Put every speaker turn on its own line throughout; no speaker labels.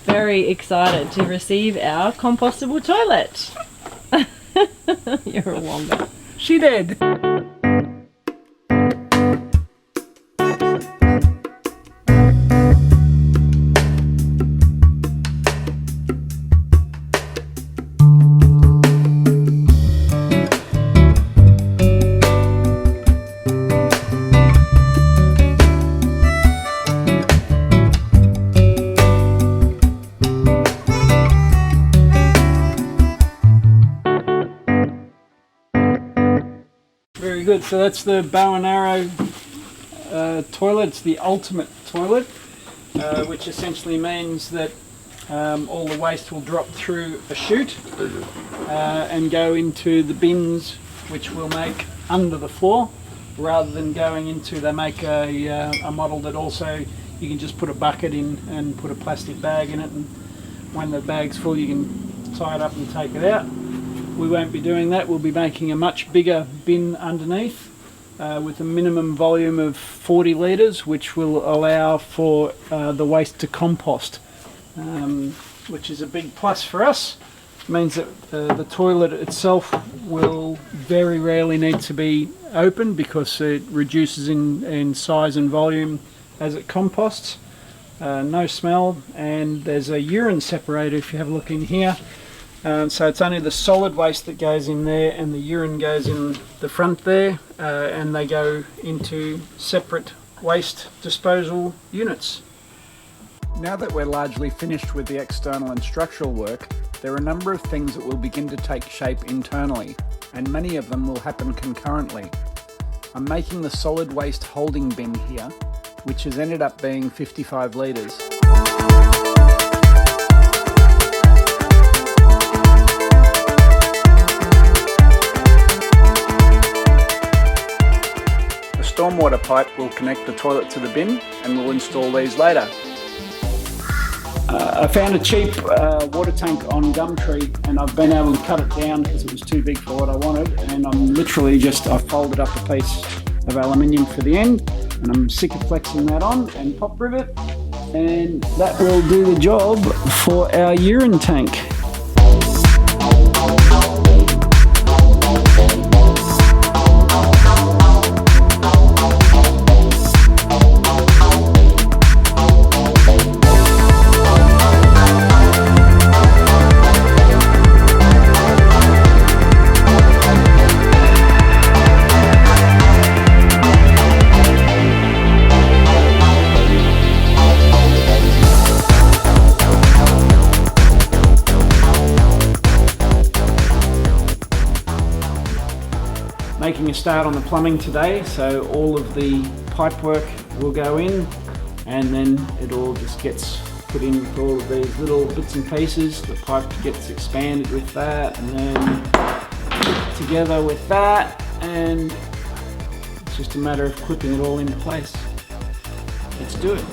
very excited to receive our compostable toilet. You're a wombat.
She did. Very good. So that's the bow and arrow toilet. It's the ultimate toilet, which essentially means that all the waste will drop through a chute and go into the bins, which we'll make under the floor, rather than going into. They make a model that also you can just put a bucket in and put a plastic bag in it, and when the bag's full, you can tie it up and take it out. We won't be doing that. We'll be making a much bigger bin underneath with a minimum volume of 40 litres, which will allow for the waste to compost, which is a big plus for us. It means that the toilet itself will very rarely need to be opened because it reduces in size and volume as it composts. No smell, and there's a urine separator if you have a look in here. So it's only the solid waste that goes in there, and the urine goes in the front there, and they go into separate waste disposal units.
Now that we're largely finished with the external and structural work, there are a number of things that will begin to take shape internally, and many of them will happen concurrently. I'm making the solid waste holding bin here, which has ended up being 55 litres. Stormwater pipe will connect the toilet to the bin, and we'll install these later.
I found a cheap water tank on Gumtree, and I've been able to cut it down because it was too big for what I wanted, and I'm literally I've folded up a piece of aluminium for the end, and I'm sick of flexing that on, and pop rivet, and that will do the job for our urine tank. Making a start on the plumbing today, so all of the pipe work will go in, and then it all just gets put in with all of these little bits and pieces. The pipe gets expanded with that, and then together with that, and it's just a matter of clipping it all into place. Let's do it.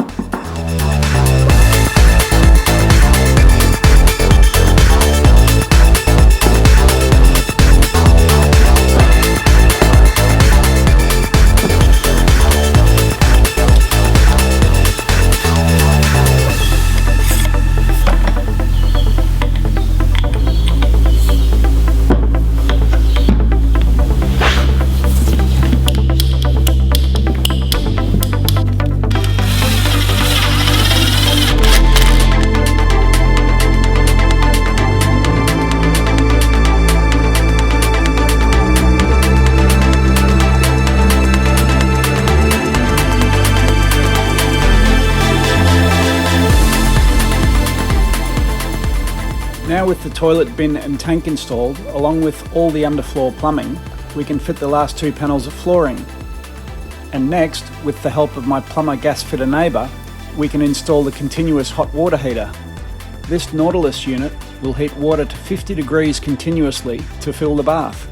Now with the toilet bin and tank installed, along with all the underfloor plumbing, we can fit the last 2 panels of flooring. And next, with the help of my plumber gas fitter neighbour, we can install the continuous hot water heater. This Nautilus unit will heat water to 50 degrees continuously to fill the bath.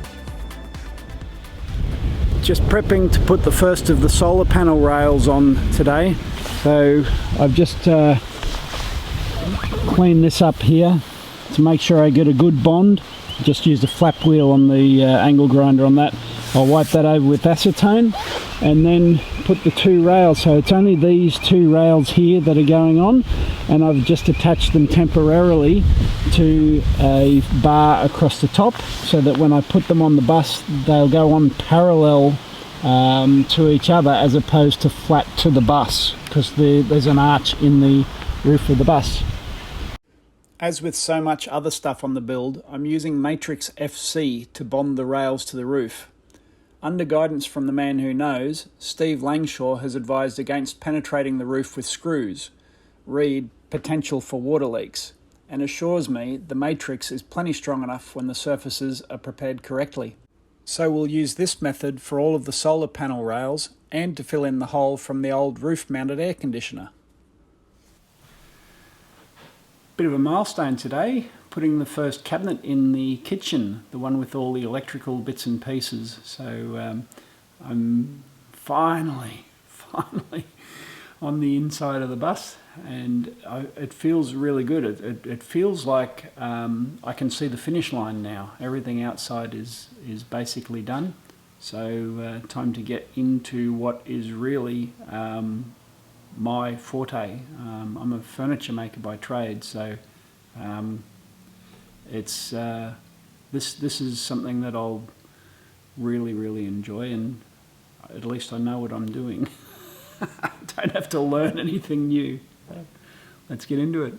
Just prepping to put the first of the solar panel rails on today. So I've just cleaned this up here to make sure I get a good bond. Just used a flap wheel on the angle grinder on that. I'll wipe that over with acetone, and then put the 2 rails. So it's only these 2 rails here that are going on, and I've just attached them temporarily to a bar across the top so that when I put them on the bus they'll go on parallel to each other as opposed to flat to the bus, because there's an arch in the roof of the bus. As with so much other stuff on the build, I'm using Matrix FC to bond the rails to the roof. Under guidance from the man who knows, Steve Langshore has advised against penetrating the roof with screws. Read, potential for water leaks, and assures me the matrix is plenty strong enough when the surfaces are prepared correctly. So we'll use this method for all of the solar panel rails and to fill in the hole from the old roof-mounted air conditioner. Bit of a milestone today, putting the first cabinet in the kitchen, the one with all the electrical bits and pieces. So I'm finally on the inside of the bus, and it feels really good. It feels like I can see the finish line now. Everything outside is basically done. So time to get into what is really my forte. I'm a furniture maker by trade, so it's this is something that I'll really enjoy, and at least I know what I'm doing. Don't have to learn anything new. Let's get into it.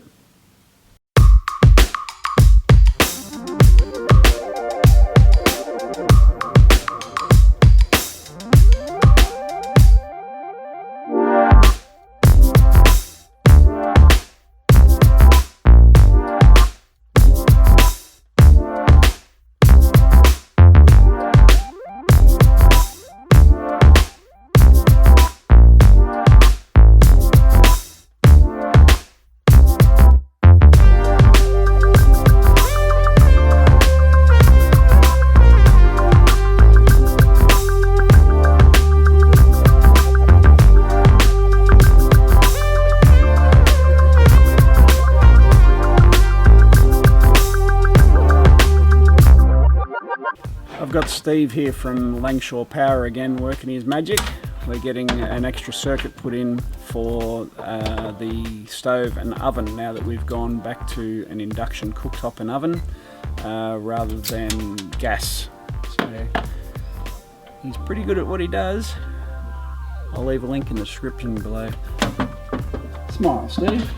I've got Steve here from Langshore Power again, working his magic. We're getting an extra circuit put in for the stove and oven now that we've gone back to an induction cooktop and oven rather than gas. So he's pretty good at what he does. I'll leave a link in the description below. Smile, Steve.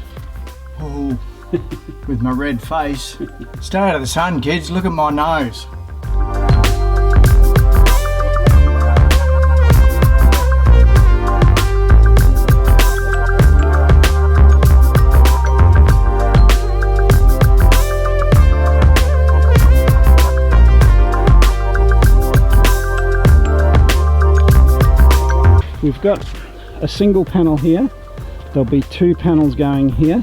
Oh, with my red face. Stay out of the sun, kids. Look at my nose.
We've got a single panel here. There'll be 2 panels going here,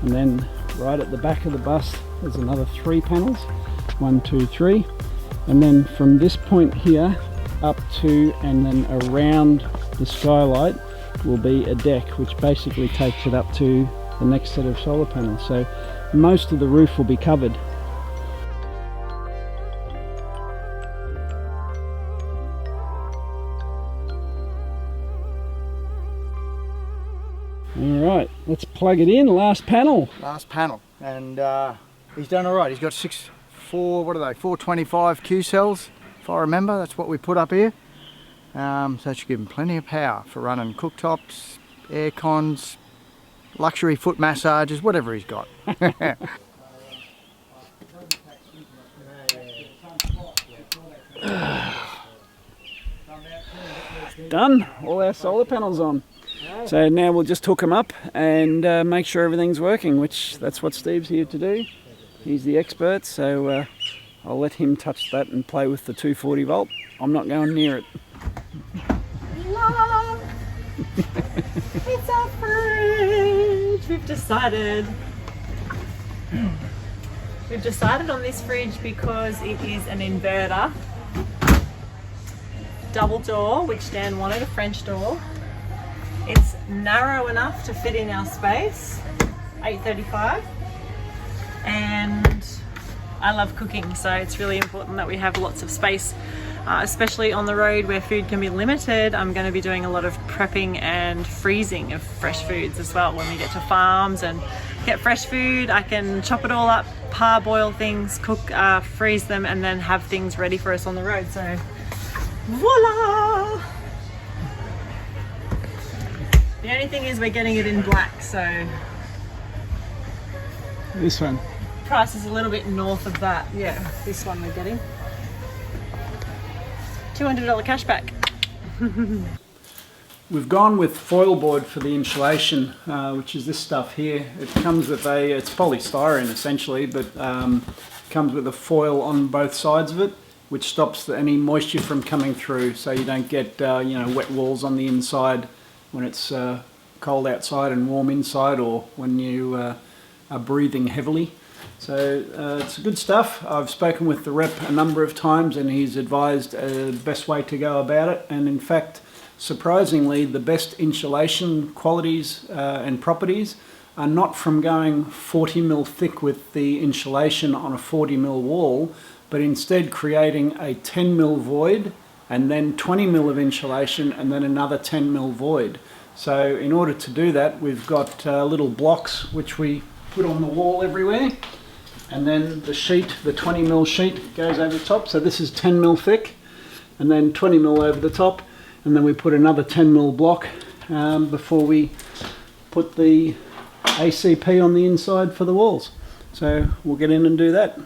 and then right at the back of the bus there's another 3 panels, 1, 2, 3, and then from this point here up to and then around the skylight will be a deck, which basically takes it up to the next set of solar panels. So most of the roof will be covered. Alright, let's plug it in. Last panel.
Last panel. And he's done alright. He's got 425 Q cells, if I remember. That's what we put up here. So that should give him plenty of power for running cooktops, air cons, luxury foot massages, whatever he's got.
Done. All our solar panels on. So now we'll just hook them up and make sure everything's working, which that's what Steve's here to do. He's the expert, so I'll let him touch that and play with the 240 volt. I'm not going near it.
Look! It's our fridge! We've decided on this fridge because it is an inverter, double door, which Dan wanted, a French door. It's narrow enough to fit in our space, 835, and I love cooking, so it's really important that we have lots of space especially on the road where food can be limited. I'm going to be doing a lot of prepping and freezing of fresh foods as well. When we get to farms and get fresh food, I can chop it all up, parboil things, cook, freeze them, and then have things ready for us on the road. So voila! The only thing is we're getting it in black, so
This one.
price is a little bit north of that. Yeah, this one we're getting. $200 cashback.
We've gone with foil board for the insulation, which is this stuff here. It comes with it's polystyrene essentially, but comes with a foil on both sides of it, which stops any moisture from coming through, so you don't get wet walls on the inside when it's cold outside and warm inside, or when you are breathing heavily. So it's good stuff. I've spoken with the rep a number of times and he's advised the best way to go about it, and in fact, surprisingly, the best insulation qualities and properties are not from going 40mm thick with the insulation on a 40mm wall, but instead creating a 10mm void and then 20mm of insulation and then another 10mm void. So in order to do that, we've got little blocks which we put on the wall everywhere, and then the sheet, the 20mm sheet, goes over the top. So this is 10mm thick and then 20mm over the top, and then we put another 10mm block before we put the ACP on the inside for the walls. So we'll get in and do that.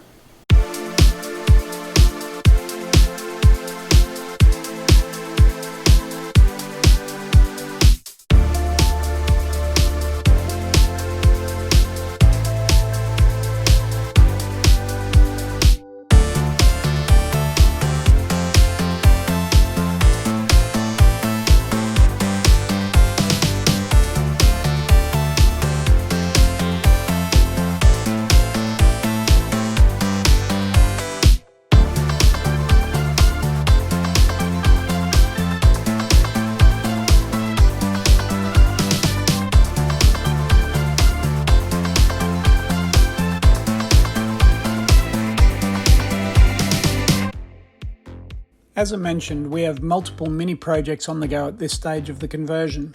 As I mentioned, we have multiple mini projects on the go at this stage of the conversion.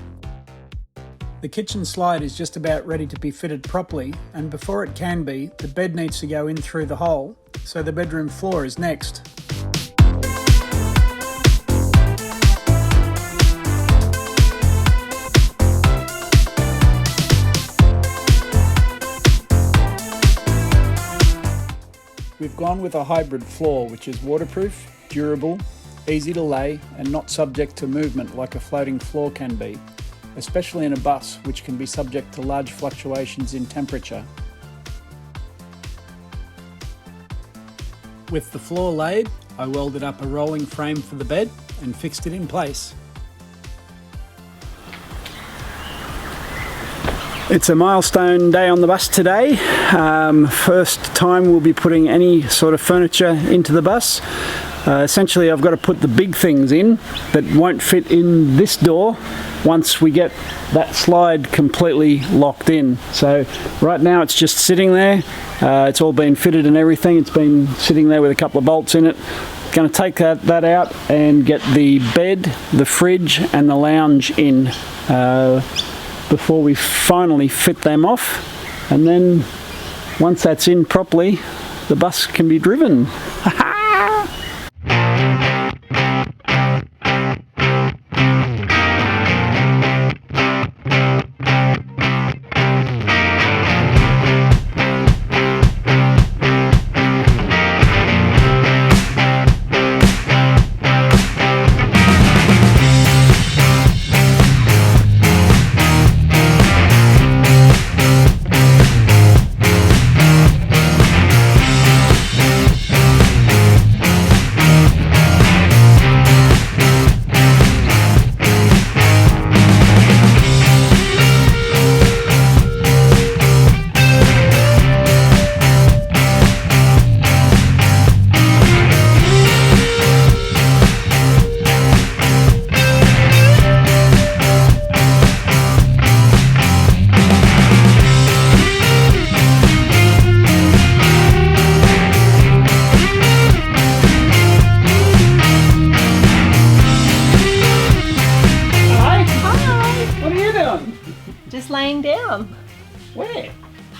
The kitchen slide is just about ready to be fitted properly, and before it can be, the bed needs to go in through the hole, so the bedroom floor is next. We've gone with a hybrid floor which is waterproof, durable, easy to lay and not subject to movement like a floating floor can be, especially in a bus which can be subject to large fluctuations in temperature. With the floor laid, I welded up a rolling frame for the bed and fixed it in place. It's a milestone day on the bus today. First time we'll be putting any sort of furniture into the bus. Essentially I've got to put the big things in that won't fit in this door once we get that slide completely locked in. So right now it's just sitting there. It's all been fitted and everything. It's been sitting there with a couple of bolts in it. Going to take that out and get the bed, the fridge and the lounge in before we finally fit them off, and then once that's in properly, the bus can be driven.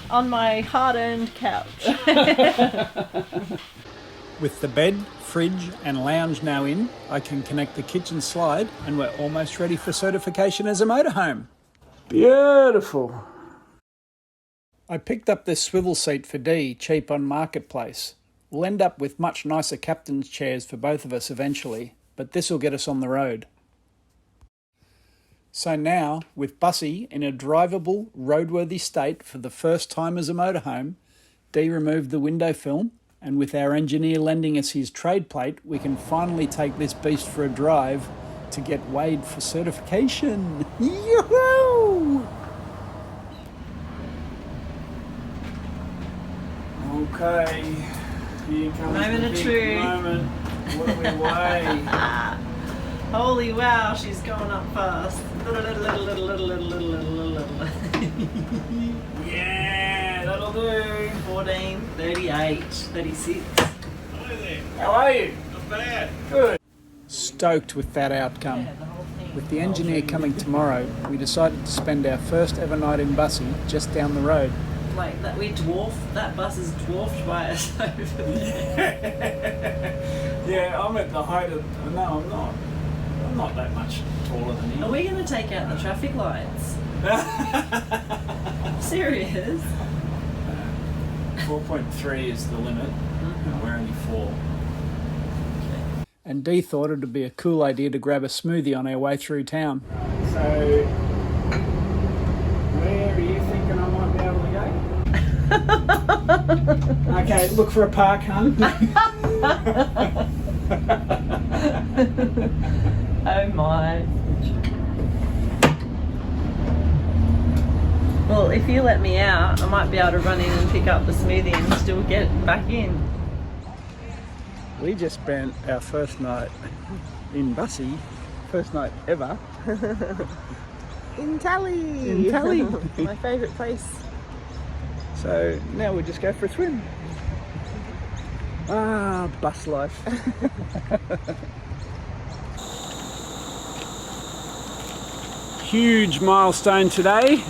on my hard-earned couch.
With the bed, fridge and lounge now in, I can connect the kitchen slide and we're almost ready for certification as a motorhome. Beautiful. I picked up this swivel seat for Dee, cheap on Marketplace. We'll end up with much nicer captain's chairs for both of us eventually, but this will get us on the road. So now, with Bussy in a drivable, roadworthy state for the first time as a motorhome, Dee removed the window film, and with our engineer lending us his trade plate, we can finally take this beast for a drive to get weighed for certification. Yoo-hoo! Okay, here comes
Moment
the
of
big
truth.
moment. What do we weigh?
Holy wow, she's going up fast.
Yeah, that'll do.
14, 38, 36.
How are you? Not bad. Good. Stoked with that outcome.
Yeah, the whole thing.
With the engineer coming tomorrow, we decided to spend our first ever night in Bussy just down the road.
Like that, that bus is dwarfed by us over there.
Yeah, I'm at the height of... No, I'm not. I'm not that much taller than
Are
you.
we going to take out the traffic lights? Serious?
4.3 is the limit. We're only 4. And Dee thought it would be a cool idea to grab a smoothie on our way through town. So, where are you thinking I might be able to go? Okay, look for a park, hun.
Oh my. Well, if you let me out, I might be able to run in and pick up the smoothie and still get back in.
We just spent our first night in Bussy, first night ever.
In Tally!
In Tally.
My favourite place.
So now we just go for a swim. Ah, bus life. Huge milestone today.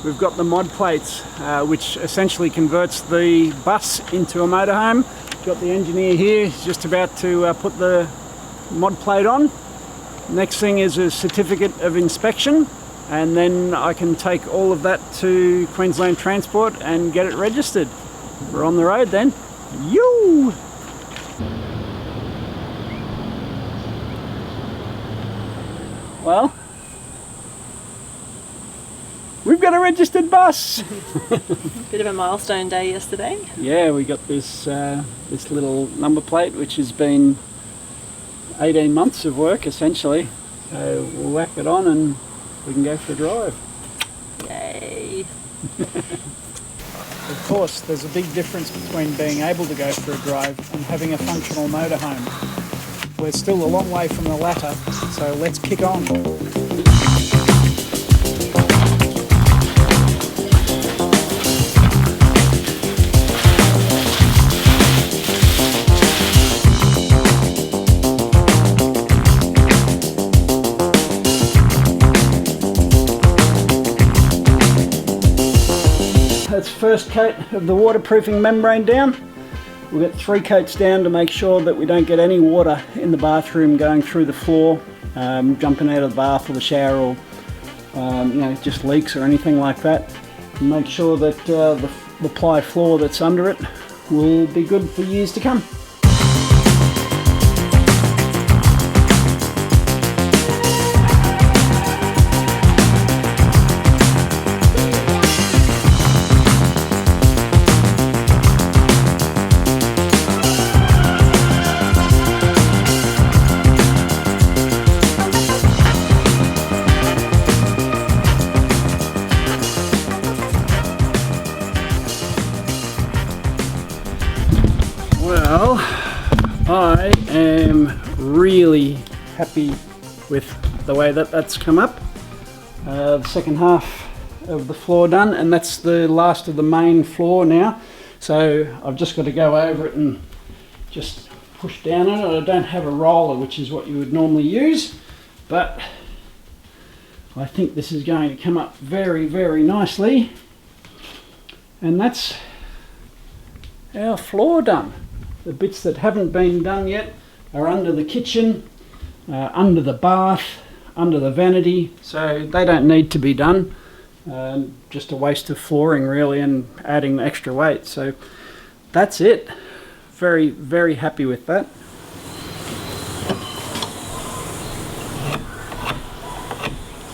We've got the mod plates, which essentially converts the bus into a motorhome. Got the engineer here, he's just about to put the mod plate on. Next thing is a certificate of inspection, and then I can take all of that to Queensland Transport and get it registered. We're on the road then. Yoo! Well, we've got a registered bus.
Bit of a milestone day yesterday.
Yeah, we got this this little number plate, which has been 18 months of work essentially. So we'll whack it on and we can go for a drive.
Yay!
Of course, there's a big difference between being able to go for a drive and having a functional motorhome. We're still a long way from the latter, so let's kick on. That's first coat of the waterproofing membrane down. We'll get 3 coats down to make sure that we don't get any water in the bathroom going through the floor, jumping out of the bath or the shower, or you know, just leaks or anything like that. And make sure that the ply floor that's under it will be good for years to come. Well, I am really happy with the way that that's come up. The second half of the floor done, and that's the last of the main floor now. So I've just got to go over it and just push down on it. I don't have a roller, which is what you would normally use, but I think this is going to come up very, very nicely.
And that's our floor done. The bits that haven't been done yet are under the kitchen, under the bath, under the vanity, so they don't need to be done. Just a waste of flooring really, and adding extra weight. So that's it. Very, very happy with that.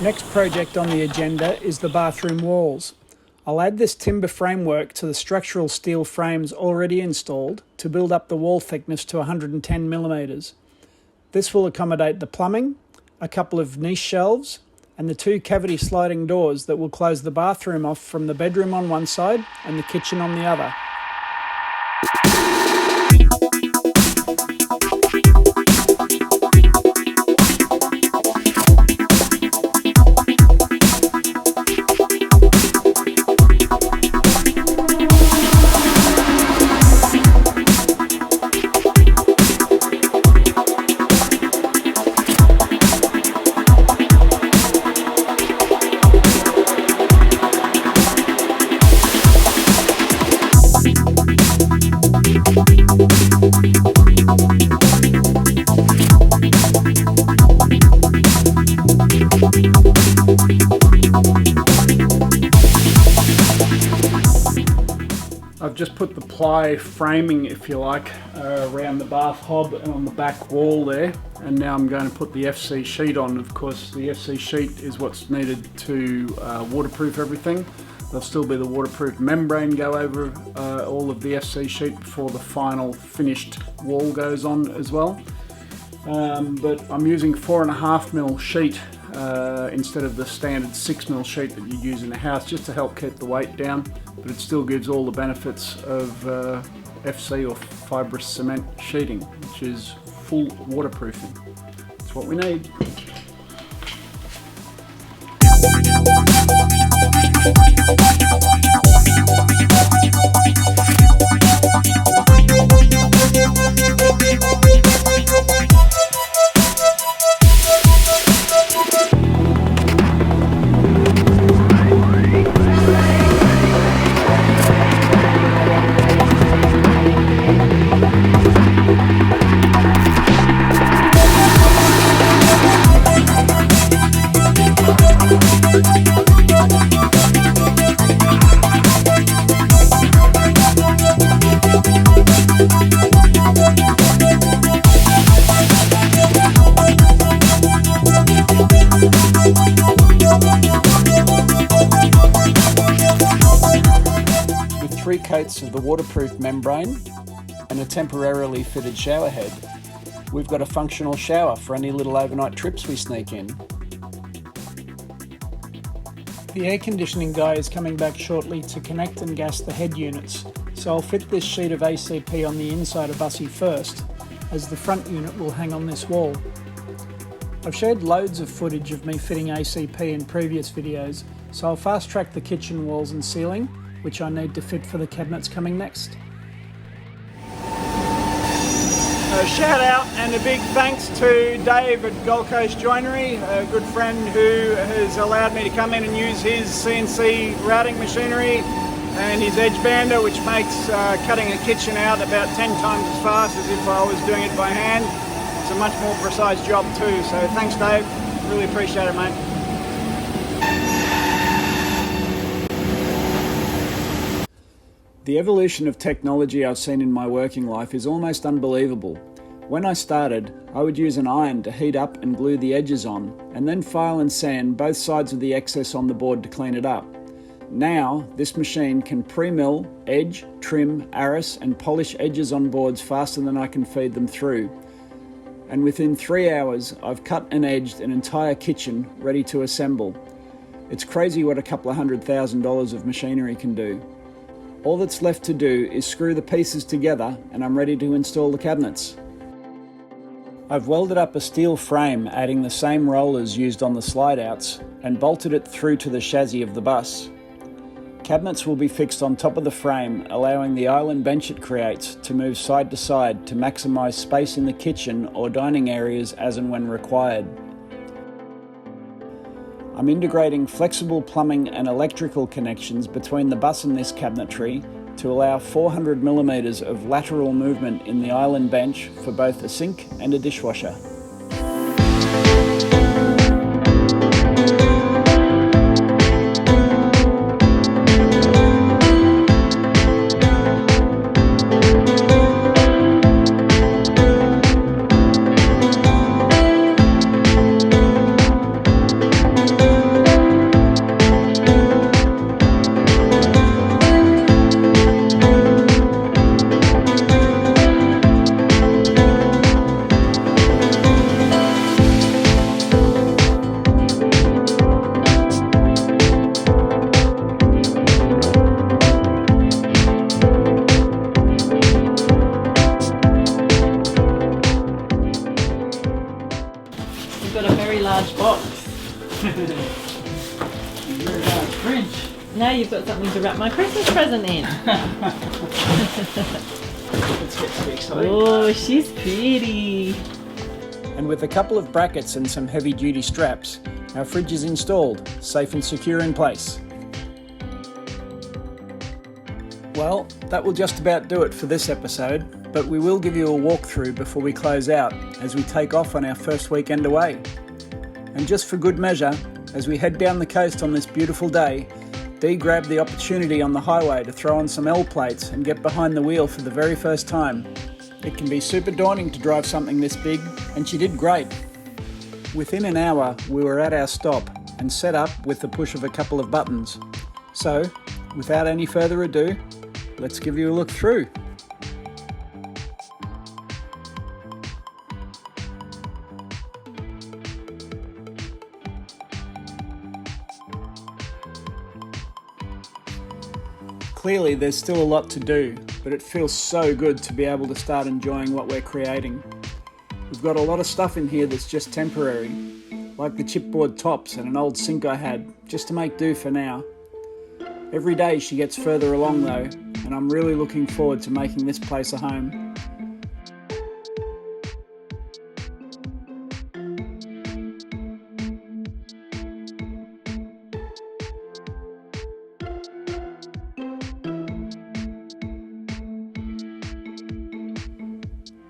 Next project on the agenda is the bathroom walls. I'll add this timber framework to the structural steel frames already installed to build up the wall thickness to 110 millimeters. This will accommodate the plumbing, a couple of niche shelves, and the 2 cavity sliding doors that will close the bathroom off from the bedroom on one side and the kitchen on the other.
I've just put the ply framing, if you like, around the bath hob and on the back wall there, and now I'm going to put the FC sheet on. Of course, the FC sheet is what's needed to waterproof everything. There'll still be the waterproof membrane go over all of the FC sheet before the final finished wall goes on as well. But I'm using 4.5mm sheet instead of the standard 6mm sheet that you use in a house, just to help keep the weight down, but it still gives all the benefits of FC or fibrous cement sheeting, which is full waterproofing. That's what we need.
With 3 coats of the waterproof membrane and a temporarily fitted shower head, we've got a functional shower for any little overnight trips we sneak in. The air conditioning guy is coming back shortly to connect and gas the head units, so I'll fit this sheet of ACP on the inside of Bussy first, as the front unit will hang on this wall. I've shared loads of footage of me fitting ACP in previous videos, so I'll fast track the kitchen walls and ceiling, which I need to fit for the cabinets coming next. A shout out and a big thanks to Dave at Gold Coast Joinery, a good friend who has allowed me to come in and use his CNC routing machinery and his edge bander, which makes cutting a kitchen out about 10 times as fast as if I was doing it by hand. It's a much more precise job too, so thanks Dave, really appreciate it mate. The evolution of technology I've seen in my working life is almost unbelievable. When I started, I would use an iron to heat up and glue the edges on, and then file and sand both sides of the excess on the board to clean it up. Now, this machine can pre-mill, edge, trim, arras and polish edges on boards faster than I can feed them through. And within 3 hours, I've cut and edged an entire kitchen ready to assemble. It's crazy what a couple of $100,000 of machinery can do. All that's left to do is screw the pieces together and I'm ready to install the cabinets. I've welded up a steel frame adding the same rollers used on the slide outs and bolted it through to the chassis of the bus. Cabinets will be fixed on top of the frame, allowing the island bench it creates to move side to side to maximise space in the kitchen or dining areas as and when required. I'm integrating flexible plumbing and electrical connections between the bus and this cabinetry to allow 400 millimeters of lateral movement in the island bench for both a sink and a dishwasher.
We've got a very large box.
Very large fridge.
Now you've got something to wrap my Christmas present in.
Let's get to be exciting.
Oh, she's pretty.
And with a couple of brackets and some heavy duty straps, our fridge is installed, safe and secure in place. Well, that will just about do it for this episode, but we will give you a walkthrough before we close out as we take off on our first weekend away. And just for good measure, as we head down the coast on this beautiful day, Dee grabbed the opportunity on the highway to throw on some L plates and get behind the wheel for the very first time. It can be super daunting to drive something this big, and she did great. Within an hour, we were at our stop and set up with the push of a couple of buttons. So, without any further ado, let's give you a look through. Clearly there's still a lot to do, but it feels so good to be able to start enjoying what we're creating. We've got a lot of stuff in here that's just temporary, like the chipboard tops and an old sink I had, just to make do for now. Every day she gets further along though, and I'm really looking forward to making this place a home.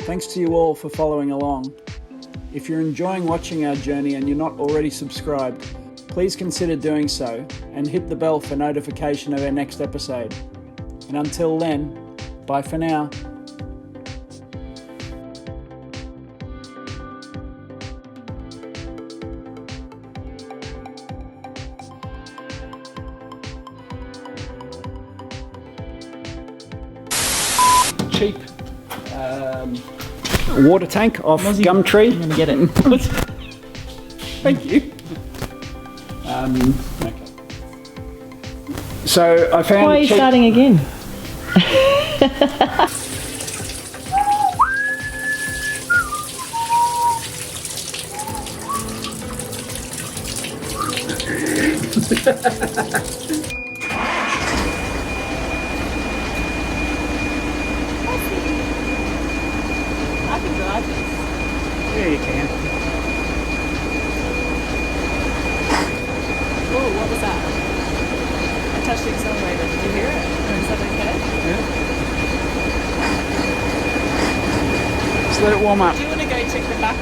Thanks to you all for following along. If you're enjoying watching our journey and you're not already subscribed, please consider doing so and hit the bell for notification of our next episode. And until then, bye for now. Cheap water tank off Gumtree.
I'm gonna get it.
Thank you. Okay. So I found.
Why are you starting again? I can drive this.
Yeah, you can.
Oh, what was that? I touched the accelerator. Did you hear it? Is that okay?
Yeah. Just let it warm up.
Do you want to go check the back?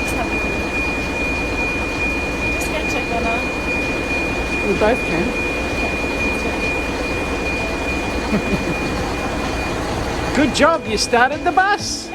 Just have a look. Just go check on her.
We both can. Good job, you started the bus.